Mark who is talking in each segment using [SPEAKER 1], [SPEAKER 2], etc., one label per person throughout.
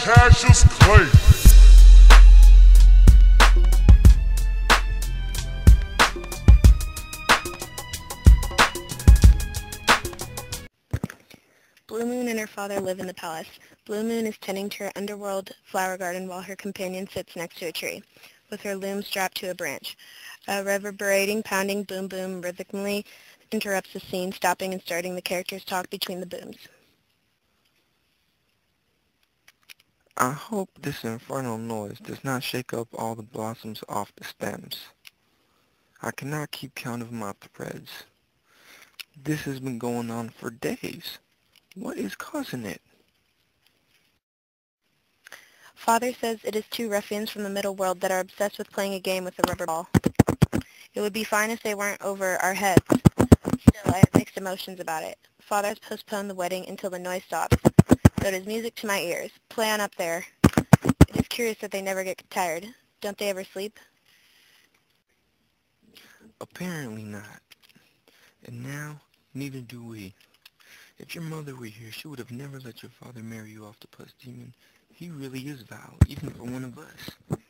[SPEAKER 1] Cassius Clay.
[SPEAKER 2] Blue Moon and her father live in the palace. Blue Moon is tending to her underworld flower garden while her companion sits next to a tree, with her loom strapped to a branch. A reverberating, pounding boom boom rhythmically interrupts the scene, stopping and starting the characters' talk between the booms.
[SPEAKER 3] I hope this infernal noise does not shake up all the blossoms off the stems. I cannot keep count of my threads. This has been going on for days. What is causing it?
[SPEAKER 2] Father says it is two ruffians from the middle world that are obsessed with playing a game with a rubber ball. It would be fine if they weren't over our heads. Still, I have mixed emotions about it. Father has postponed the wedding until the noise stops. So it is music to my ears. Play on up there. It is curious that they never get tired. Don't they ever sleep?
[SPEAKER 3] Apparently not. And now, neither do we. If your mother were here, she would have never let your father marry you off the Pus Demon. He really is vile, even for one of us.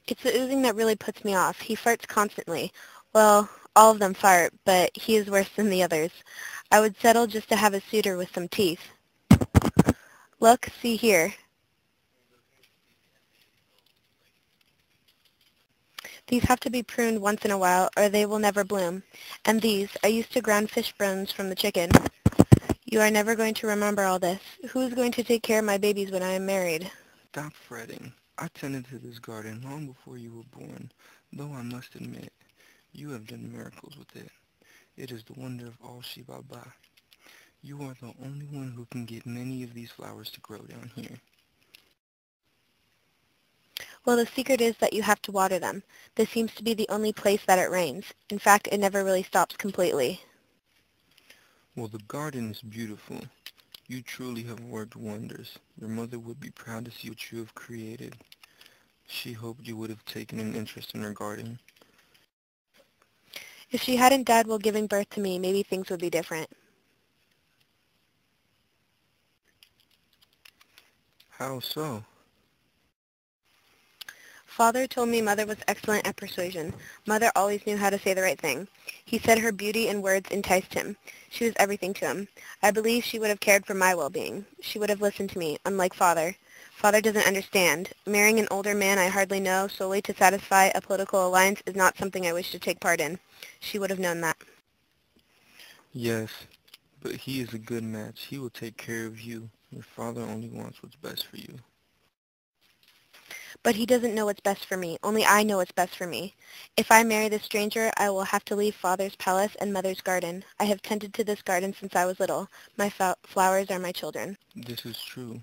[SPEAKER 2] It's the oozing that really puts me off. He farts constantly. Well, all of them fart, but he is worse than the others. I would settle just to have a suitor with some teeth. Look, see here. These have to be pruned once in a while, or they will never bloom. And these, I used to ground fish bones from the chicken. You are never going to remember all this. Who is going to take care of my babies when I am married?
[SPEAKER 3] Stop fretting. I tended to this garden long before you were born, though I must admit, you have done miracles with it. It is the wonder of all Shibaba. You are the only one who can get many of these flowers to grow down here.
[SPEAKER 2] Well, the secret is that you have to water them. This seems to be the only place that it rains. In fact, it never really stops completely.
[SPEAKER 3] Well, the garden is beautiful. You truly have worked wonders. Your mother would be proud to see what you have created. She hoped you would have taken an interest in her garden.
[SPEAKER 2] If she hadn't died while giving birth to me, maybe things would be different.
[SPEAKER 3] How so?
[SPEAKER 2] Father told me Mother was excellent at persuasion. Mother always knew how to say the right thing. He said her beauty and words enticed him. She was everything to him. I believe she would have cared for my well-being. She would have listened to me, unlike Father. Father doesn't understand. Marrying an older man I hardly know solely to satisfy a political alliance is not something I wish to take part in. She would have known that.
[SPEAKER 3] Yes, but he is a good match. He will take care of you. Your father only wants what's best for you.
[SPEAKER 2] But he doesn't know what's best for me. Only I know what's best for me. If I marry this stranger, I will have to leave Father's palace and Mother's garden. I have tended to this garden since I was little. My flowers are my children.
[SPEAKER 3] This is true.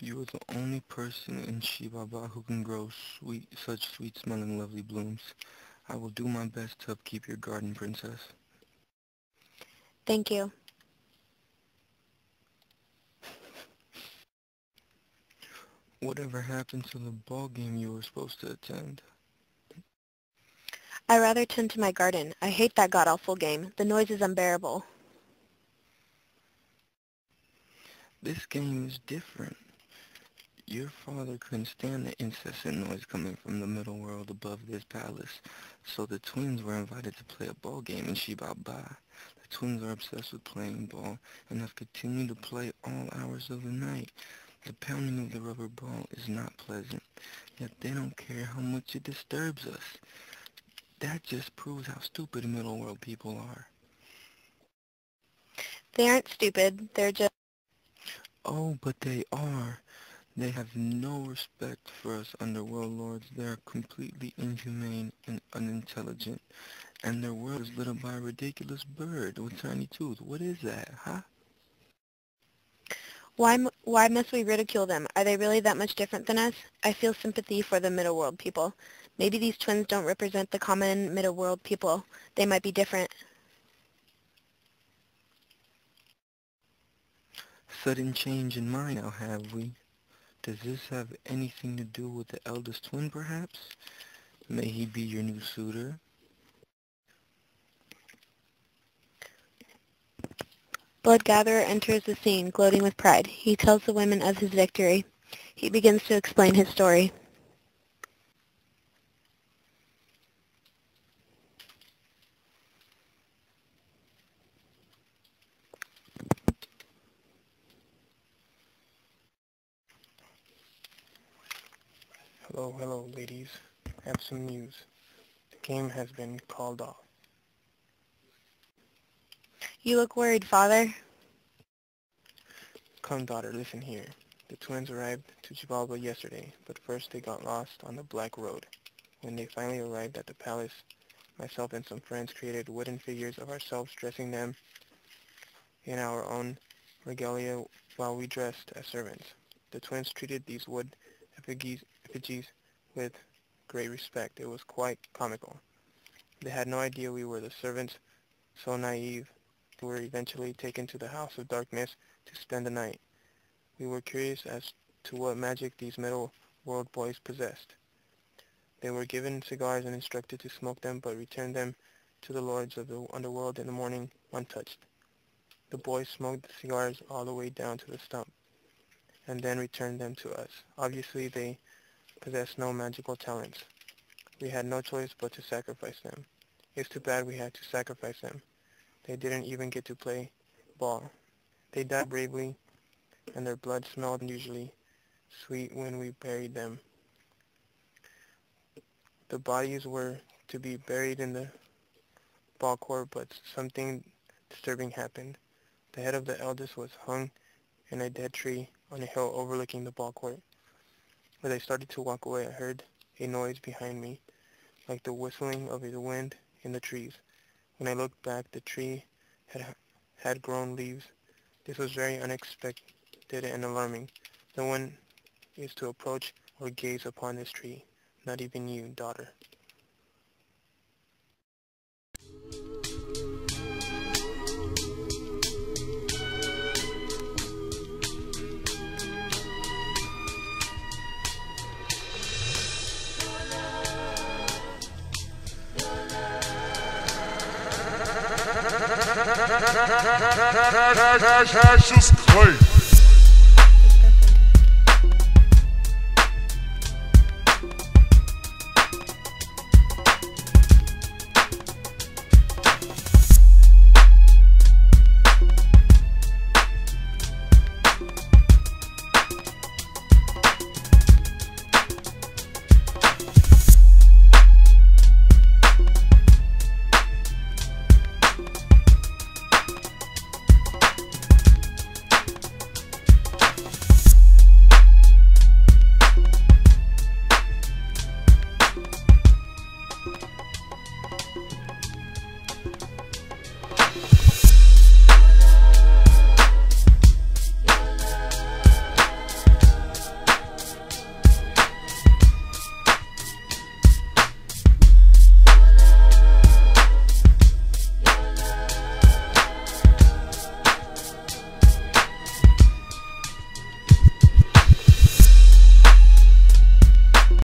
[SPEAKER 3] You are the only person in Shibaba who can grow such sweet-smelling lovely blooms. I will do my best to upkeep your garden, Princess.
[SPEAKER 2] Thank you.
[SPEAKER 3] Whatever happened to the ball game you were supposed to attend?
[SPEAKER 2] I rather tend to my garden. I hate that god-awful game. The noise is unbearable.
[SPEAKER 3] This game is different. Your father couldn't stand the incessant noise coming from the middle world above this palace, so the twins were invited to play a ball game in Shibaba. The twins are obsessed with playing ball and have continued to play all hours of the night. The pounding of the rubber ball is not pleasant, yet they don't care how much it disturbs us. That just proves how stupid middle world people are.
[SPEAKER 2] They aren't stupid. They're just...
[SPEAKER 3] Oh, but they are. They have no respect for us underworld lords. They are completely inhumane and unintelligent. And their world is lit up by a ridiculous bird with tiny teeth. What is that, huh?
[SPEAKER 2] Why must we ridicule them? Are they really that much different than us? I feel sympathy for the middle world people. Maybe these twins don't represent the common middle world people. They might be different.
[SPEAKER 3] Sudden change in mind now, have we? Does this have anything to do with the eldest twin, perhaps? May he be your new suitor?
[SPEAKER 2] Bloodgatherer enters the scene, gloating with pride. He tells the women of his victory. He begins to explain his story.
[SPEAKER 4] Hello, ladies. I have some news. The game has been called off.
[SPEAKER 2] You look worried, Father.
[SPEAKER 4] Come, daughter, listen here. The twins arrived to Xibalba yesterday, but first they got lost on the Black Road. When they finally arrived at the palace, myself and some friends created wooden figures of ourselves, dressing them in our own regalia while we dressed as servants. The twins treated these wood effigies with great respect. It was quite comical. They had no idea we were the servants, so naive. We were eventually taken to the House of Darkness to spend the night. We were curious as to what magic these middle world boys possessed. They were given cigars and instructed to smoke them, but returned them to the lords of the underworld in the morning untouched. The boys smoked the cigars all the way down to the stump, and then returned them to us. Obviously, they possessed no magical talents. We had no choice but to sacrifice them. It's too bad we had to sacrifice them. They didn't even get to play ball. They died bravely, and their blood smelled unusually sweet when we buried them. The bodies were to be buried in the ball court, but something disturbing happened. The head of the eldest was hung in a dead tree on a hill overlooking the ball court. As I started to walk away, I heard a noise behind me, like the whistling of the wind in the trees. When I looked back, the tree had grown leaves. This was very unexpected and alarming. No one is to approach or gaze upon this tree, not even you, daughter.
[SPEAKER 1] Cassius Clay.